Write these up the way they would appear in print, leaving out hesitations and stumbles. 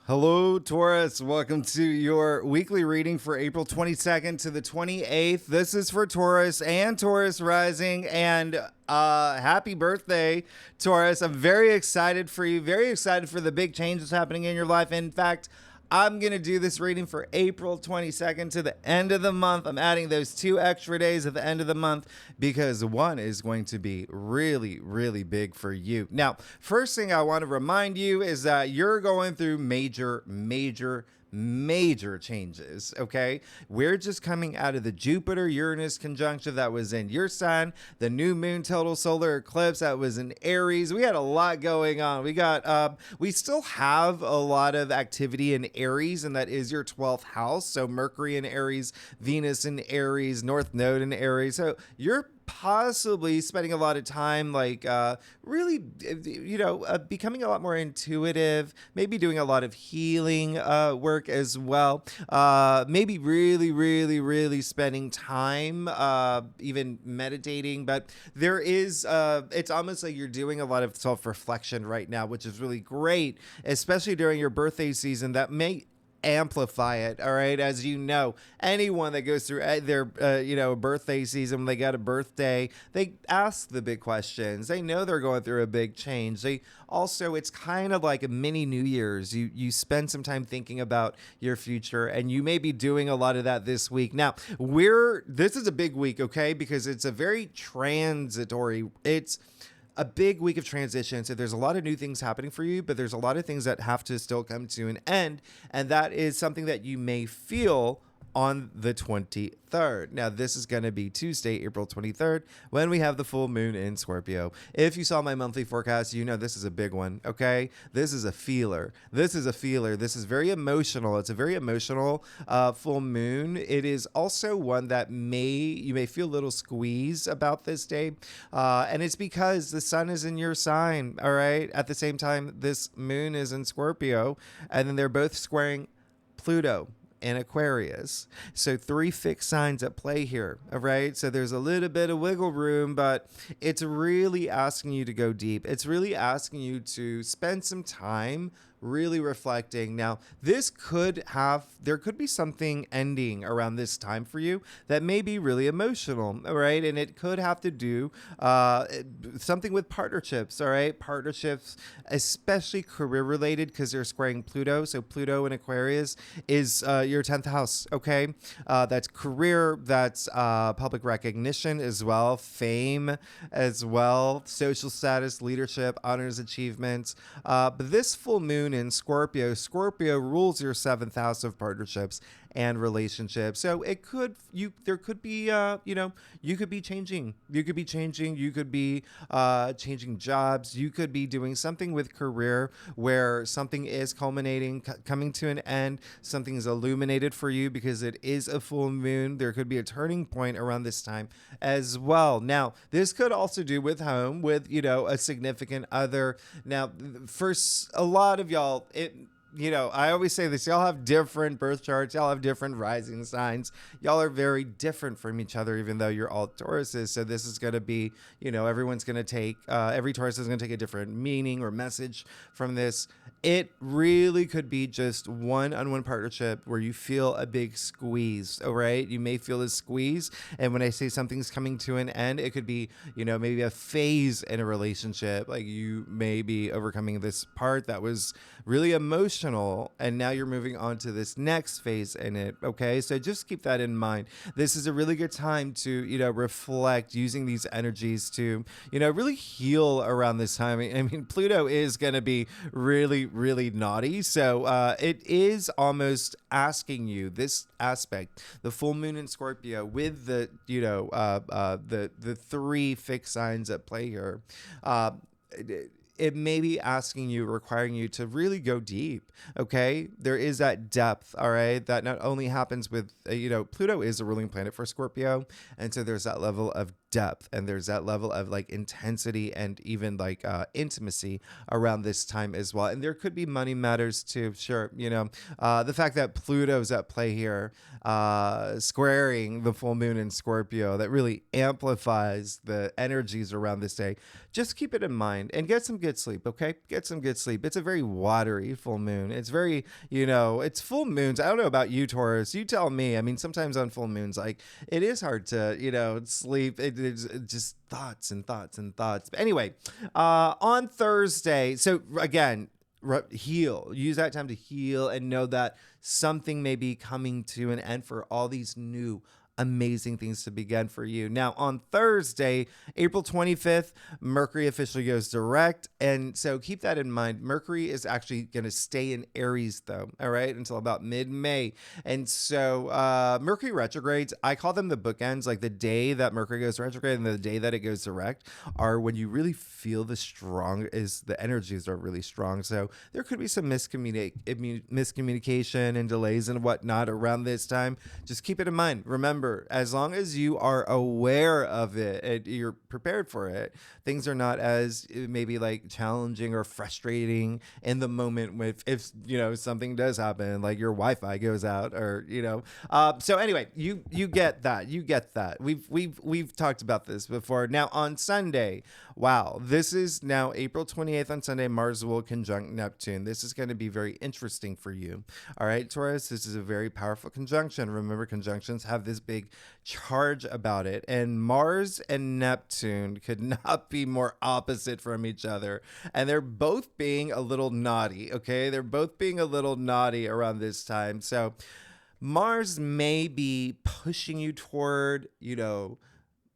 Hello, Taurus. Welcome to your weekly reading for April 22nd to the 28th. This is for Taurus and Taurus rising, and happy birthday, Taurus. I'm very excited for you, very excited for the big changes happening in your life. In fact, I'm going to do this reading for April 22nd to the end of the month. I'm adding those 2 extra days at the end of the month because one is going to be really, really big for you. Now, first thing I want to remind you is that you're going through major changes, okay? We're just coming out of the Jupiter-Uranus conjunction that was in your sign, the new moon total solar eclipse that was in Aries. We had a lot going on. We still have a lot of activity in Aries, and that is your 12th house. So Mercury in Aries, Venus in Aries, North Node in Aries. So you're possibly spending a lot of time really becoming a lot more intuitive, maybe doing a lot of healing work as well, maybe really spending time even meditating. But there is it's almost like you're doing a lot of self-reflection right now, which is really great, especially during your birthday season. That may amplify it. All right, as you know, anyone that goes through their birthday season, when they got a birthday, they ask the big questions. They know they're going through a big change. They also, it's kind of like a mini New Year's. You spend some time thinking about your future, and you may be doing a lot of that this week. Now, this is a big week, okay, because it's a very transitory, it's a big week of transition. So there's a lot of new things happening for you, but there's a lot of things that have to still come to an end. And that is something that you may feel on the 23rd. Now, this is going to be Tuesday, April 23rd, when we have the full moon in Scorpio. If you saw my monthly forecast, you know this is a big one, okay? This is a feeler. This is very emotional. It's a very emotional full moon. It is also one that you may feel a little squeezed about this day. And it's because the sun is in your sign, all right? At the same time, this moon is in Scorpio, and then they're both squaring Pluto in Aquarius. So 3 fixed signs at play here, all right? So there's a little bit of wiggle room, but it's really asking you to go deep. It's really asking you to spend some time really reflecting. Now, there could be something ending around this time for you that may be really emotional, all right? And it could have to do something with partnerships, all right? Partnerships, especially career related, because they're squaring Pluto. So Pluto in Aquarius is your 10th house, okay? That's career, that's public recognition as well, fame as well, social status, leadership, honors, achievements. But this full moon in Scorpio rules your 7th house of partnerships and relationships. So you could be changing. You could be changing jobs. You could be doing something with career where something is culminating, coming to an end. Something is illuminated for you because it is a full moon. There could be a turning point around this time as well. Now, this could also do with home, with, a significant other. Now, for a lot of y'all, I always say this, y'all have different birth charts, y'all have different rising signs, y'all are very different from each other, even though you're all Tauruses. So this is going to be, everyone's going to take, every Taurus is going to take a different meaning or message from this. It really could be just one-on-one partnership where you feel a big squeeze, all right? You may feel a squeeze. And when I say something's coming to an end, it could be, maybe a phase in a relationship. Like you may be overcoming this part that was really emotional, and now you're moving on to this next phase in it, okay? So just keep that in mind. This is a really good time to, reflect, using these energies to, really heal around this time. I mean, Pluto is going to be really naughty. So it is almost asking you, this aspect, the full moon in Scorpio with the 3 fixed signs at play here, it may be requiring you to really go deep, okay? There is that depth, all right, that not only happens with, Pluto is a ruling planet for Scorpio, and so there's that level of depth, and there's that level of intensity and even intimacy around this time as well. And there could be money matters too, sure. The fact that Pluto's at play here, squaring the full moon in Scorpio, that really amplifies the energies around this day. Just keep it in mind and get some good good sleep, okay? Get some good sleep. It's a very watery full moon. It's very, you know, it's full moons. I don't know about you, Taurus. You tell me. I mean, sometimes on full moons, like, it is hard to, you know, sleep. It's just thoughts and thoughts and thoughts. But anyway, on Thursday, so again, heal. Use that time to heal and know that something may be coming to an end for all these new amazing things to begin for you. Now, on Thursday, April 25th, Mercury officially goes direct. And so keep that in mind. Mercury is actually going to stay in Aries, though, all right, until about mid-May. And so Mercury retrogrades, I call them the bookends, like the day that Mercury goes retrograde and the day that it goes direct are when you really feel the energies are really strong. So there could be some miscommunication and delays and whatnot around this time. Just keep it in mind. Remember, as long as you are aware of it and you're prepared for it, things are not as maybe like challenging or frustrating in the moment with if you know something does happen, like your Wi-Fi goes out or you know. So anyway, you get that. You get that. We've talked about this before. Now on Sunday, wow, this is now April 28th on Sunday. Mars will conjunct Neptune. This is going to be very interesting for you. All right, Taurus, this is a very powerful conjunction. Remember, conjunctions have this big charge about it, and Mars and Neptune could not be more opposite from each other, and they're both being a little naughty. Okay, they're both being a little naughty around this time. So Mars may be pushing you toward, you know,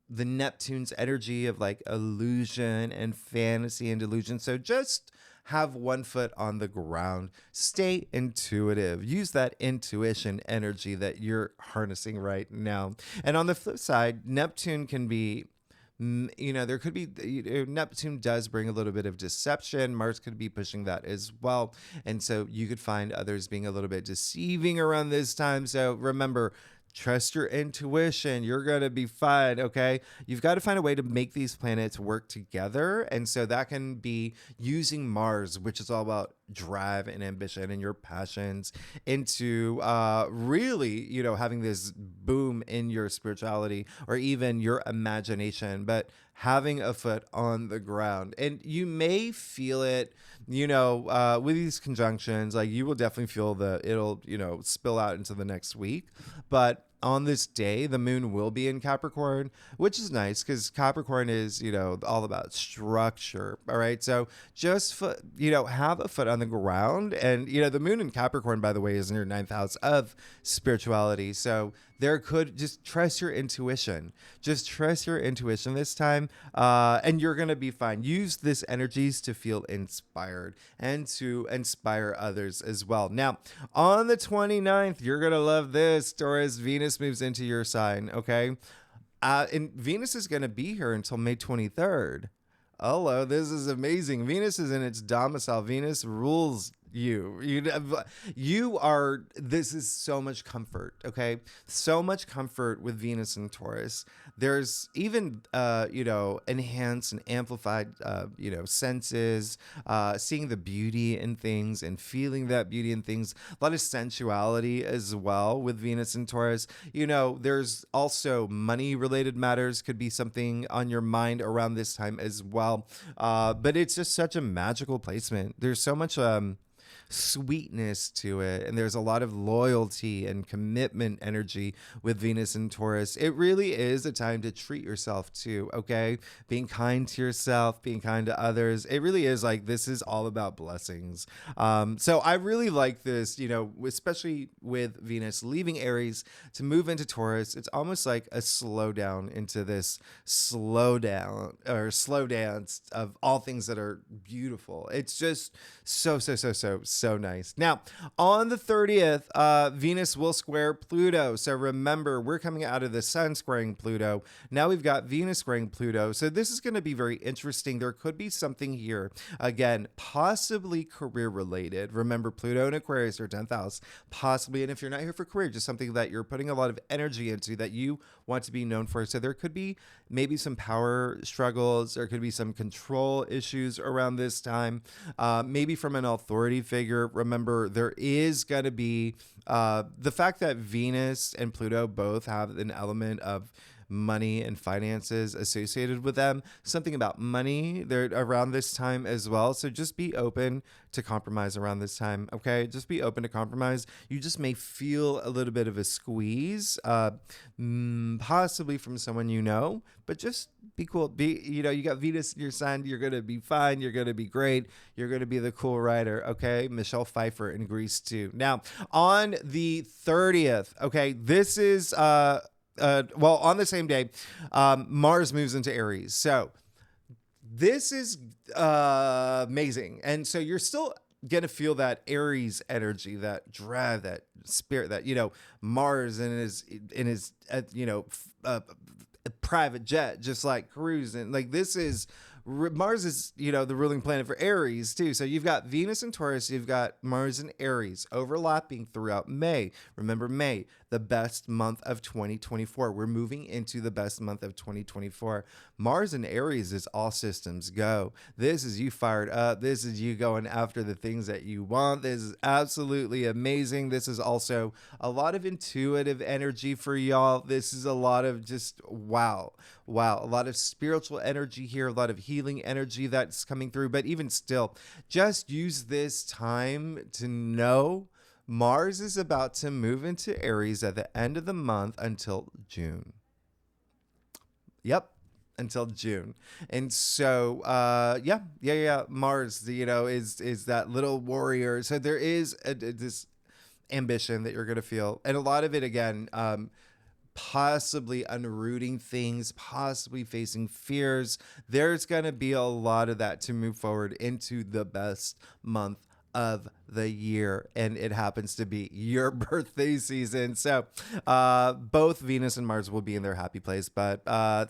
the Neptune's energy of like illusion and fantasy and delusion. So just have one foot on the ground. Stay intuitive. Use that intuition energy that you're harnessing right now. And on the flip side, Neptune can be, you know, there could be, Neptune does bring a little bit of deception. Mars could be pushing that as well. And so you could find others being a little bit deceiving around this time. So remember, trust your intuition. You're going to be fine, okay? You've got to find a way to make these planets work together. And so that can be using Mars, which is all about drive and ambition and your passions, into really, you know, having this boom in your spirituality or even your imagination, but having a foot on the ground. And you may feel it, you know, with these conjunctions, like you will definitely feel it'll, you know, spill out into the next week. But on this day, the moon will be in Capricorn, which is nice because Capricorn is, you know, all about structure. All right. So just, you know, have a foot on the ground. And, you know, the moon in Capricorn, by the way, is in your 9th house of spirituality. So there could just trust your intuition. Just trust your intuition this time. And you're going to be fine. Use this energies to feel inspired and to inspire others as well. Now, on the 29th, you're going to love this. Taurus, Venus moves into your sign. Okay. And Venus is going to be here until May 23rd. Hello, this is amazing. Venus is in its domicile. Venus rules you are, this is so much comfort, okay? So much comfort with Venus and Taurus. There's even, you know, enhanced and amplified, you know, senses, seeing the beauty in things and feeling that beauty in things. A lot of sensuality as well with Venus and Taurus. You know, there's also money related matters could be something on your mind around this time as well. But it's just such a magical placement. There's so much, sweetness to it, and there's a lot of loyalty and commitment energy with Venus and Taurus. It really is a time to treat yourself too, okay? Being kind to yourself, being kind to others. It really is like, this is all about blessings. So I really like this, you know, especially with Venus leaving Aries to move into Taurus. It's almost like a slowdown into this slow dance of all things that are beautiful. It's just so nice. Now, on the 30th, Venus will square Pluto. So remember, we're coming out of the Sun squaring Pluto. Now we've got Venus squaring Pluto. So this is going to be very interesting. There could be something here, again, possibly career related. Remember, Pluto and Aquarius are 10th house, possibly. And if you're not here for career, just something that you're putting a lot of energy into that you want to be known for. So there could be maybe some power struggles. There could be some control issues around this time, maybe from an authority figure. Remember, there is going to be the fact that Venus and Pluto both have an element of money and finances associated with them. Something about money there around this time as well. So just be open to compromise around this time. Okay, just be open to compromise. You just may feel a little bit of a squeeze, possibly from someone you know, but just be cool. You got Venus in your sign. You're gonna be fine. You're gonna be great. You're gonna be the cool rider. Okay, Michelle Pfeiffer in Grease too. Now on the 30th. Okay, this is well, on the same day, Mars moves into Aries. So this is amazing. And so you're still going to feel that Aries energy, that drive, that spirit, that, Mars in his private jet, just like cruising. Like this is Mars is, the ruling planet for Aries too. So you've got Venus and Taurus, you've got Mars and Aries overlapping throughout May. Remember May, the best month of 2024. We're moving into the best month of 2024. Mars and Aries is all systems go. This is you fired up. This is you going after the things that you want. This is absolutely amazing. This is also a lot of intuitive energy for y'all. This is a lot of just wow. A lot of spiritual energy here, a lot of healing energy that's coming through. But even still, just use this time to know Mars is about to move into Aries at the end of the month until June. Yep, until June. And so, Mars, is that little warrior. So there is this ambition that you're going to feel. And a lot of it, again, possibly unrooting things, possibly facing fears. There's going to be a lot of that to move forward into the best month of the year, and it happens to be your birthday season. So both Venus and Mars will be in their happy place, but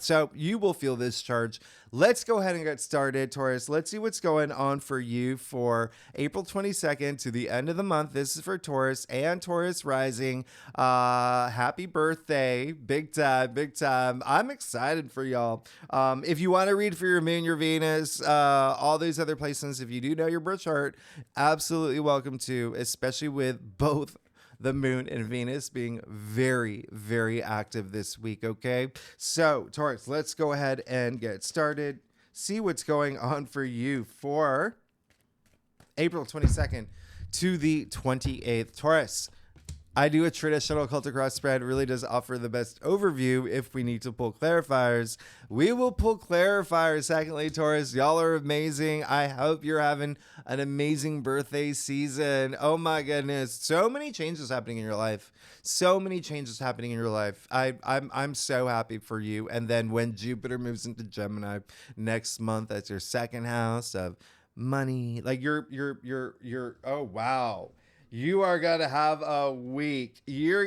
so you will feel this charge. Let's go ahead and get started, Taurus. Let's see what's going on for you for April 22nd to the end of the month. This is for Taurus and Taurus rising. Happy birthday. Big time. I'm excited for y'all. If you want to read for your moon, your Venus, all these other placements, if you do know your birth chart, absolutely welcome to, especially with both the moon and Venus being very, very active this week. Okay. So Taurus, let's go ahead and get started. See what's going on for you for April 22nd to the 28th. Taurus, I do a traditional cultic cross spread. It really does offer the best overview. If we need to pull clarifiers, we will pull clarifiers. Secondly, Taurus, y'all are amazing. I hope you're having an amazing birthday season. Oh my goodness. So many changes happening in your life. I'm so happy for you. And then when Jupiter moves into Gemini next month, that's your second house of money. Like you're oh wow. You are going to have a week. You're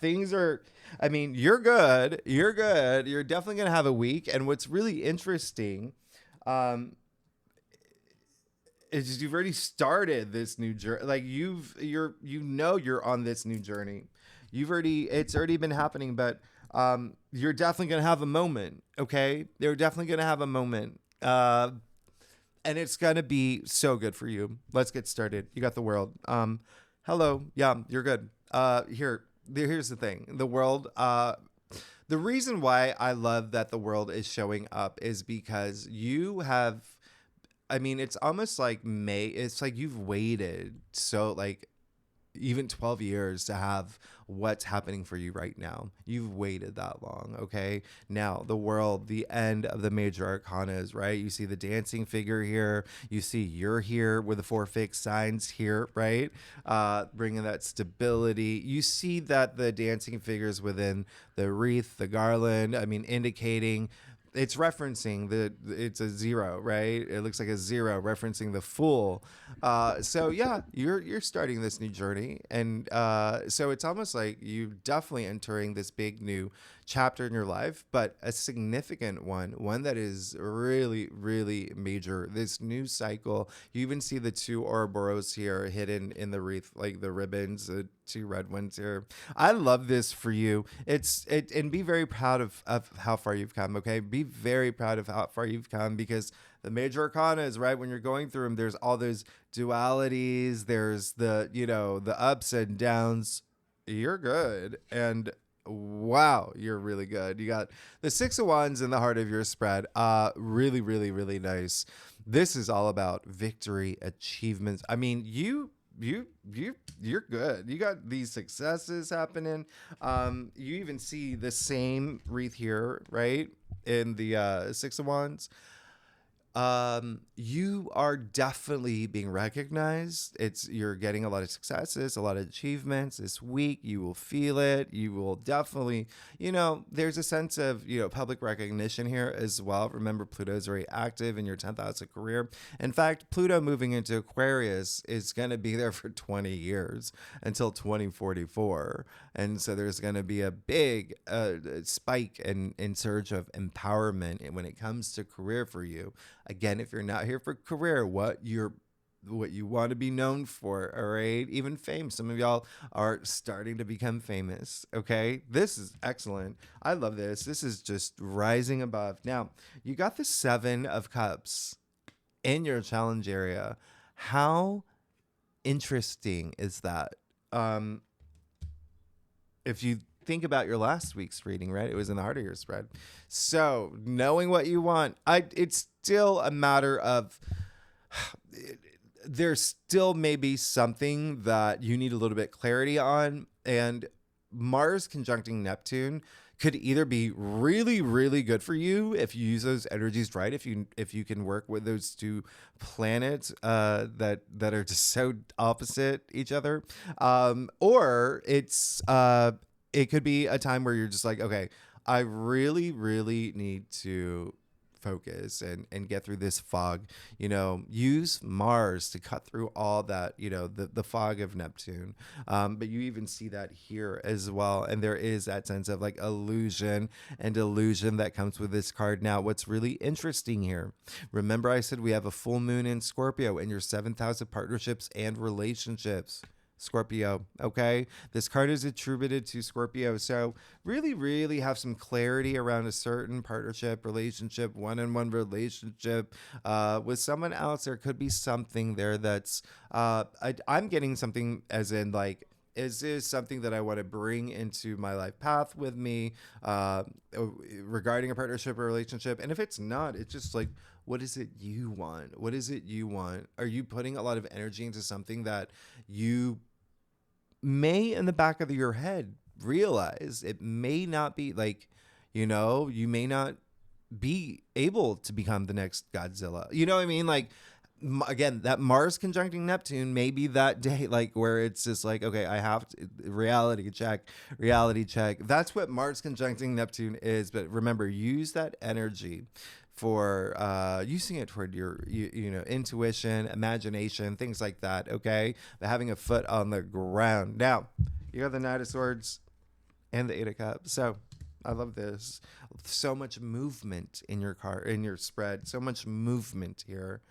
Things are, you're good. You're definitely going to have a week. And what's really interesting is you've already started this new journey. Like you're on this new journey. It's already been happening, but you're definitely going to have a moment. Okay. You're definitely going to have a moment. And it's going to be so good for you. Let's get started. You got the world. Hello. Yeah, you're good. Here's the thing. The world, the reason why I love that the world is showing up is because you have, it's almost like it's like you've waited so like even 12 years to have what's happening for you right now. You've waited that long, okay? Now, the world, the end of the major arcanas, right? You see the dancing figure here. You see you're here with the 4 fixed signs here, right? Bringing that stability. You see that the dancing figures within the wreath, the garland, indicating it's referencing it's a 0, right? It looks like a 0 referencing the Fool. So yeah, you're starting this new journey. And so it's almost like you're definitely entering this big new chapter in your life, but a significant one that is really, really major. This new cycle, you even see the 2 Ouroboros here hidden in the wreath, like the ribbons, the 2 red ones here. I love this for you. And be very proud of how far you've come. Okay. Be very proud of how far you've come, because the major arcana is right when you're going through them. There's all those dualities. There's the ups and downs. You're good. And Wow, you're really good. You got the Six of Wands in the heart of your spread. Really, really, really nice. This is all about victory, achievements. I mean, you're good. You got these successes happening. You even see the same wreath here, right? In the Six of Wands. You are definitely being recognized. You're getting a lot of successes, a lot of achievements this week. You will feel it. You will definitely, there's a sense of, public recognition here as well. Remember, Pluto is very active in your 10th house of career. In fact, Pluto moving into Aquarius is going to be there for 20 years until 2044. And so there's going to be a big spike and surge of empowerment when it comes to career for you. Again, if you're not here for career, what you want to be known for, all right? Even fame. Some of y'all are starting to become famous, okay? This is excellent. I love this. This is just rising above. Now, you got the Seven of Cups in your challenge area. How interesting is that? If you think about your last week's reading, right? It was in the heart of your spread. So knowing what you want, it's still a matter of there's still maybe something that you need a little bit clarity on. And Mars conjuncting Neptune could either be really, really good for you if you use those energies right. If you can work with those two planets that are just so opposite each other, or it could be a time where you're just like, okay, I really, really need to focus and get through this fog. Use Mars to cut through all that, the fog of Neptune. But you even see that here as well. And there is that sense of like illusion and illusion that comes with this card. Now, what's really interesting here, remember I said we have a full moon in Scorpio in your 7th house of partnerships and relationships. Scorpio, okay? This card is attributed to Scorpio. So really, really have some clarity around a certain partnership, relationship, one-on-one relationship with someone else. There could be something there that's, I'm getting something as in like, is this something that I want to bring into my life path with me regarding a partnership or relationship? And if it's not, it's just like, what is it you want? What is it you want? Are you putting a lot of energy into something that you may in the back of your head realize it may not be like, you may not be able to become the next Godzilla. You know what I mean? Like, again, that Mars conjuncting Neptune may be that day, like where it's just like, okay, I have to reality check. That's what Mars conjuncting Neptune is. But remember, use that energy for using it toward your intuition, imagination, things like that. Okay, but having a foot on the ground. Now, you got the Knight of Swords and the Eight of Cups. So I love this. So much movement in your spread. So much movement here.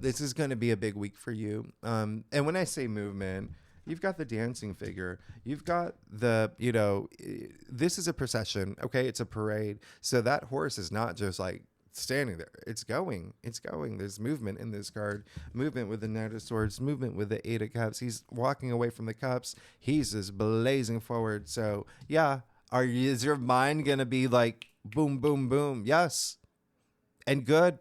This is going to be a big week for you. And when I say movement, you've got the dancing figure. You've got this is a procession. Okay, it's a parade. So that horse is not just like standing there. It's going. There's movement in this card. Movement with the Knight of Swords. Movement with the Eight of Cups. He's walking away from the cups. He's just blazing forward. So yeah. Is your mind going to be like boom, boom, boom? Yes. And good.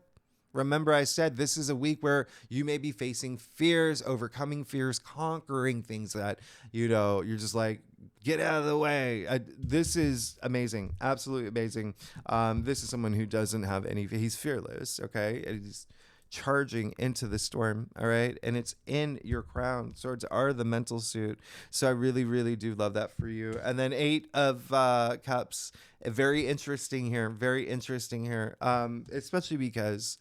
Remember, I said this is a week where you may be facing fears, overcoming fears, conquering things that, you're just like, get out of the way. This is amazing. Absolutely amazing. This is someone who doesn't have he's fearless. Okay. He's charging into the storm, all right? And it's in your crown. Swords are the mental suit. So I really, really do love that for you. And then Eight of Cups, very interesting here, especially because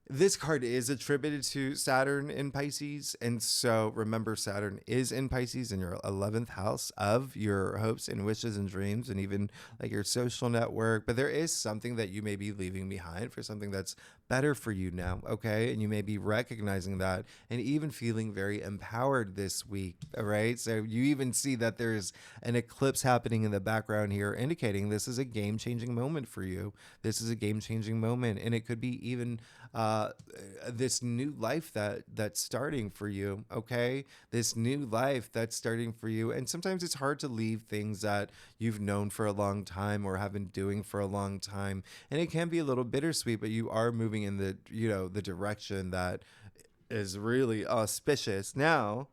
this card is attributed to Saturn in Pisces. And so remember, Saturn is in Pisces in your 11th house of your hopes and wishes and dreams and even like your social network. But there is something that you may be leaving behind for something that's better for you now, okay? And you may be recognizing that and even feeling very empowered this week, all right? So you even see that there's an eclipse happening in the background here, indicating this is a game-changing moment for you. This is a game-changing moment, and it could be even this new life that's starting for you. Okay, this new life that's starting for you, and sometimes it's hard to leave things that you've known for a long time or have been doing for a long time, and it can be a little bittersweet. But you are moving in the the direction that is really auspicious. Now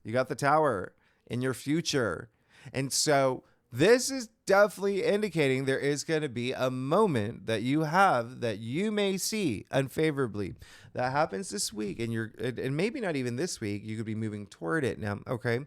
you got the Tower in your future. And so this is definitely indicating there is going to be a moment that you have that you may see unfavorably that happens this week. And maybe not even this week, you could be moving toward it now. Okay.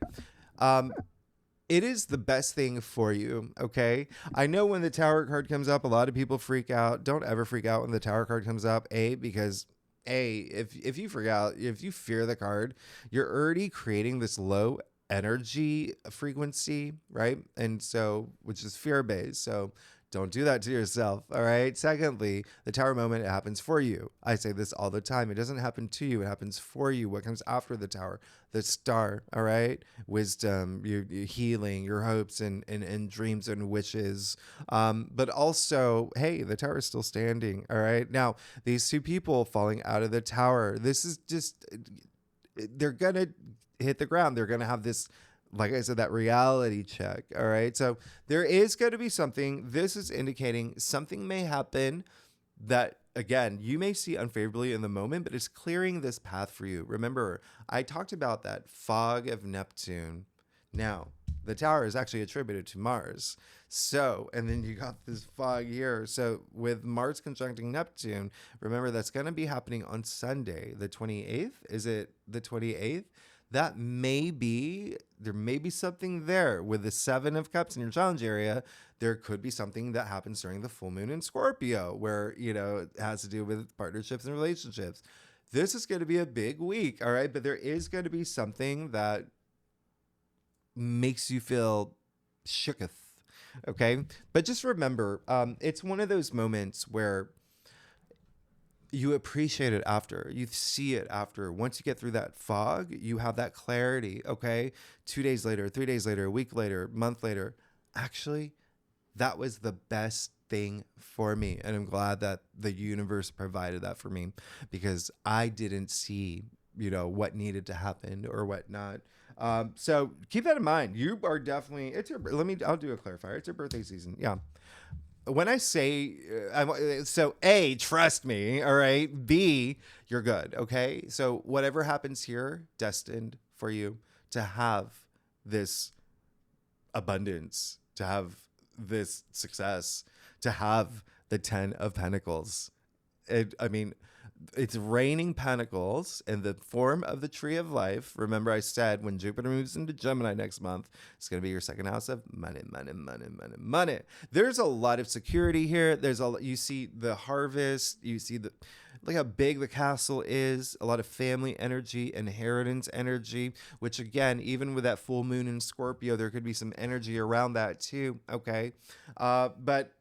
It is the best thing for you. Okay. I know when the Tower card comes up, a lot of people freak out. Don't ever freak out when the Tower card comes up. Because if you freak out, if you fear the card, you're already creating this low energy frequency, right? And so, which is fear based. So don't do that to yourself. All right. Secondly, the Tower moment, it happens for you. I say this all the time. It doesn't happen to you. It happens for you. What comes after the Tower? The Star. All right. Wisdom, your healing, your hopes and dreams and wishes. But also, hey, the Tower is still standing. All right. Now, these two people falling out of the Tower, this is just, they're going to hit the ground. They're going to have this, like I said, that reality check. All right. So there is going to be something. This is indicating something may happen that, again, you may see unfavorably in the moment, but it's clearing this path for you. Remember, I talked about that fog of Neptune. Now, the Tower is actually attributed to Mars. So, and then you got this fog here. So with Mars conjuncting Neptune, remember that's going to be happening on Sunday, the 28th. Is it the 28th? That may be, there may be something there with the 7 of Cups in your challenge area. There could be something that happens during the full moon in Scorpio where, it has to do with partnerships and relationships. This is going to be a big week. All right. But there is going to be something that makes you feel shooketh. Okay. But just remember, it's one of those moments where you appreciate it after. You see it after. Once you get through that fog, you have that clarity. Okay. 2 days later, 3 days later, a week later, month later. Actually, that was the best thing for me. And I'm glad that the universe provided that for me because I didn't see, what needed to happen or what not. So keep that in mind. You are definitely, I'll do a clarifier. It's your birthday season. Yeah. When I say, so A, trust me, all right? B, you're good, okay? So whatever happens here, destined for you to have this abundance, to have this success, to have the 10 of Pentacles. It's raining pentacles in the form of the tree of life. Remember, I said when Jupiter moves into Gemini next month, it's going to be your second house of money, money, money, money, money. There's a lot of security here. You see the harvest. You see look how big the castle is. A lot of family energy, inheritance energy, which again, even with that full moon in Scorpio, there could be some energy around that too. Okay. But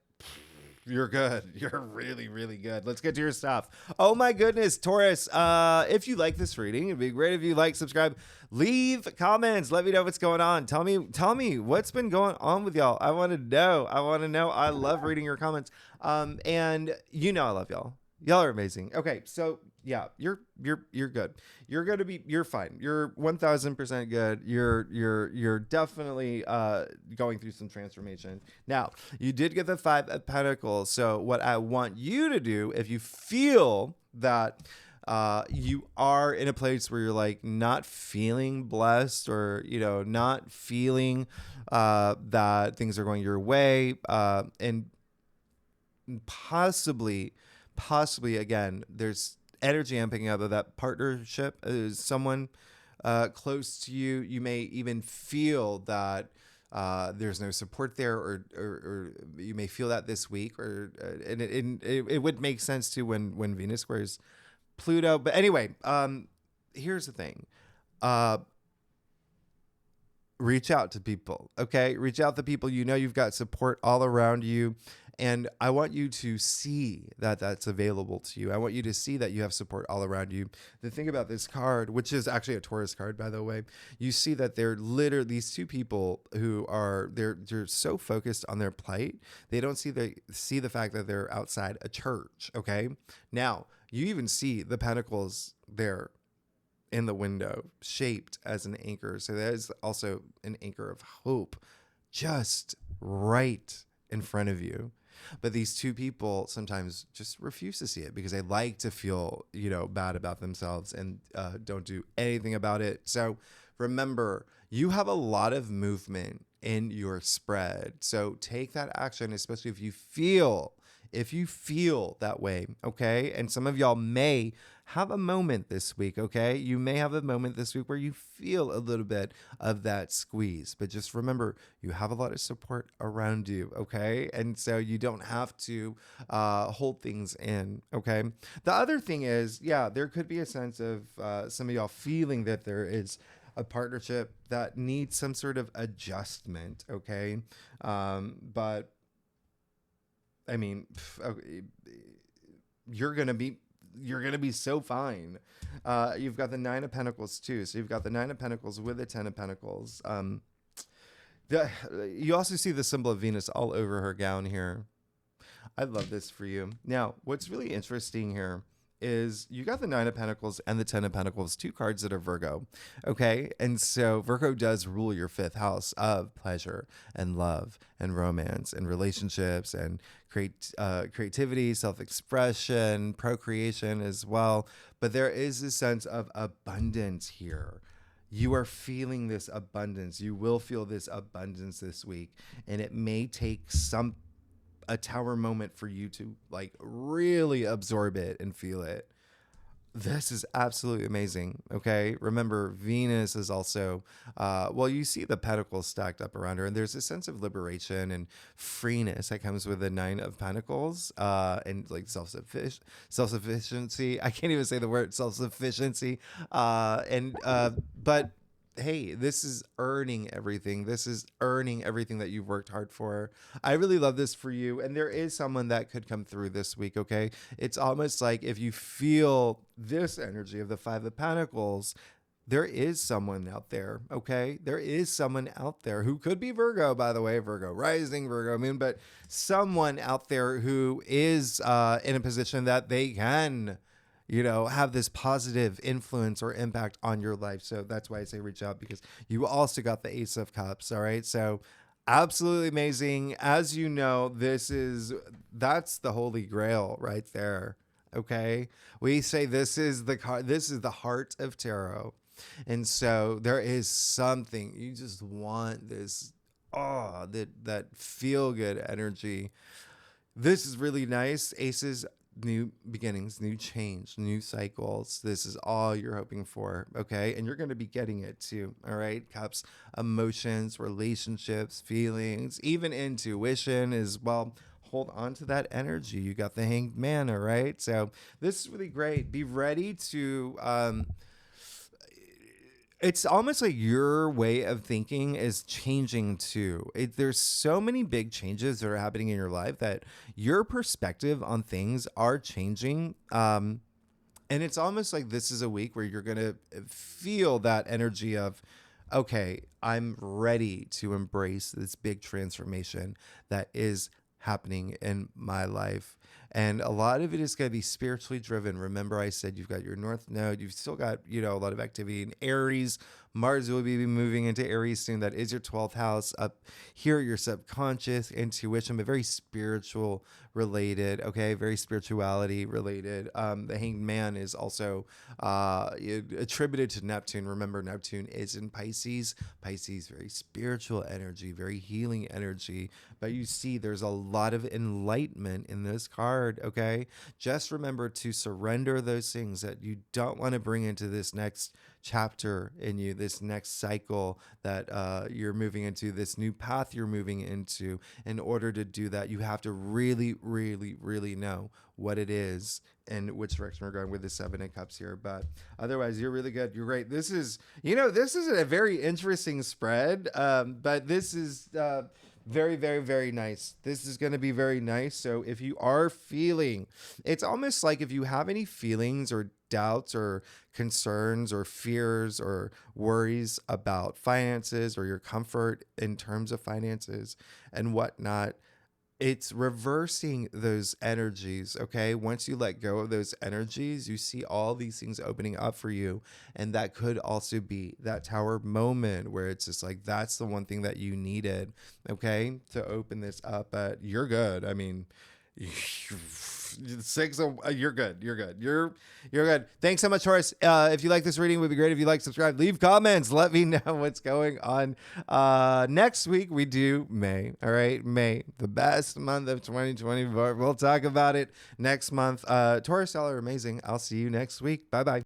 you're good. You're really, really good. Let's get to your stuff. Oh my goodness, Taurus. If you like this reading, it'd be great if you subscribe, leave comments. Let me know what's going on. Tell me what's been going on with y'all. I want to know. I love reading your comments. And I love y'all. Y'all are amazing. Okay, so yeah, you're good. You're fine. You're 1000% good. You're definitely going through some transformation. Now, you did get the 5 of Pentacles. So what I want you to do, if you feel that you are in a place where you're not feeling blessed or not feeling that things are going your way, and possibly again, there's energy I'm picking up of that partnership is someone close to you. You may even feel that there's no support there, or you may feel that this week, and it would make sense too when Venus squares Pluto. But anyway, here's the thing. Reach out to people. Okay. Reach out to people. You've got support all around you. And I want you to see that that's available to you. I want you to see that you have support all around you. The thing about this card, which is actually a Taurus card, by the way, you see that they're literally these two people who are, they're so focused on their plight. They don't see the fact that they're outside a church. Okay. Now, You even see the pentacles there in the window, shaped as an anchor. So that is also an anchor of hope, just right in front of you. But these two people sometimes just refuse to see it because they like to feel, bad about themselves and don't do anything about it. So remember, you have a lot of movement in your spread. So take that action, especially if you feel that way, okay? And some of y'all may have a moment this week, okay? You may have a moment this week where you feel a little bit of that squeeze, but just remember, you have a lot of support around you, okay? And so you don't have to hold things in, okay? The other thing is, yeah, there could be a sense of some of y'all feeling that there is a partnership that needs some sort of adjustment, okay? But I mean, you're gonna be so fine. You've got the Nine of Pentacles too, so you've got the Nine of Pentacles with the Ten of Pentacles. You also see the symbol of Venus all over her gown here. I love this for you. Now, what's really interesting here is you got the Nine of Pentacles and the Ten of Pentacles, two cards that are Virgo. Okay. And so Virgo does rule your fifth house of pleasure and love and romance and relationships and creativity, self-expression, procreation as well. But there is a sense of abundance here. You are feeling this abundance. You will feel this abundance this week. And it may take a tower moment for you to like really absorb it and feel it. This is absolutely amazing. Okay. Remember, Venus is also, you see the pentacles stacked up around her, and there's a sense of liberation and freeness that comes with the Nine of Pentacles, and like self-sufficiency. I can't even say the word self-sufficiency. But hey, this is earning everything. This is earning everything that you've worked hard for. I really love this for you. And there is someone that could come through this week, okay? It's almost like if you feel this energy of the Five of Pentacles, there is someone out there, okay? There is someone out there who could be Virgo, by the way, Virgo rising, Virgo moon, but someone out there who is in a position that they can have this positive influence or impact on your life. So that's why I say reach out, because you also got the Ace of Cups. All right. So absolutely amazing. As you know, that's the Holy Grail right there. Okay. We say this is the heart of tarot. And so there is something you just want this, that feel good energy. This is really nice. Aces, new beginnings, new change, new cycles. This is all you're hoping for, okay? And you're going to be getting it too, all right? Cups, emotions, relationships, feelings, even intuition as well. Hold on to that energy. You got the Hanged Man, all right? So this is really great. Be ready to it's almost like your way of thinking is changing too. There's so many big changes that are happening in your life that your perspective on things are changing. And it's almost like this is a week where you're going to feel that energy of, okay, I'm ready to embrace this big transformation that is happening in my life. And a lot of it is going to be spiritually driven. Remember, I said you've got your North Node. You've still got, a lot of activity in Aries. Mars will be moving into Aries soon. That is your 12th house. Up here, your subconscious, intuition, but very spiritual related. Okay, very spirituality related. The Hanged Man is also attributed to Neptune. Remember, Neptune is in Pisces. Pisces, very spiritual energy, very healing energy. But you see, there's a lot of enlightenment in this card. Okay, just remember to surrender those things that you don't want to bring into this next chapter in you, this next cycle that you're moving into, this new path you're moving into. In order to do that, you have to really, really, really know what it is and which direction we're going with the Seven of Cups here. But otherwise, you're really good. You're great. This is a very interesting spread, but this is very, very, very nice. This is going to be very nice. So if you are feeling, it's almost like if you have any feelings or doubts or concerns or fears or worries about finances or your comfort in terms of finances and whatnot, it's reversing those energies. Okay, once you let go of those energies, you see all these things opening up for you, and that could also be that tower moment where it's just like that's the one thing that you needed, okay, to open this up. But you're good. I mean, you're good. You're good. Thanks so much, Taurus. If you like this reading, it would be great if you like, subscribe, leave comments, let me know what's going on. Next week we do May. All right, May, the best month of 2024. We'll talk about it next month. Taurus, y'all are amazing. I'll see you next week. Bye bye.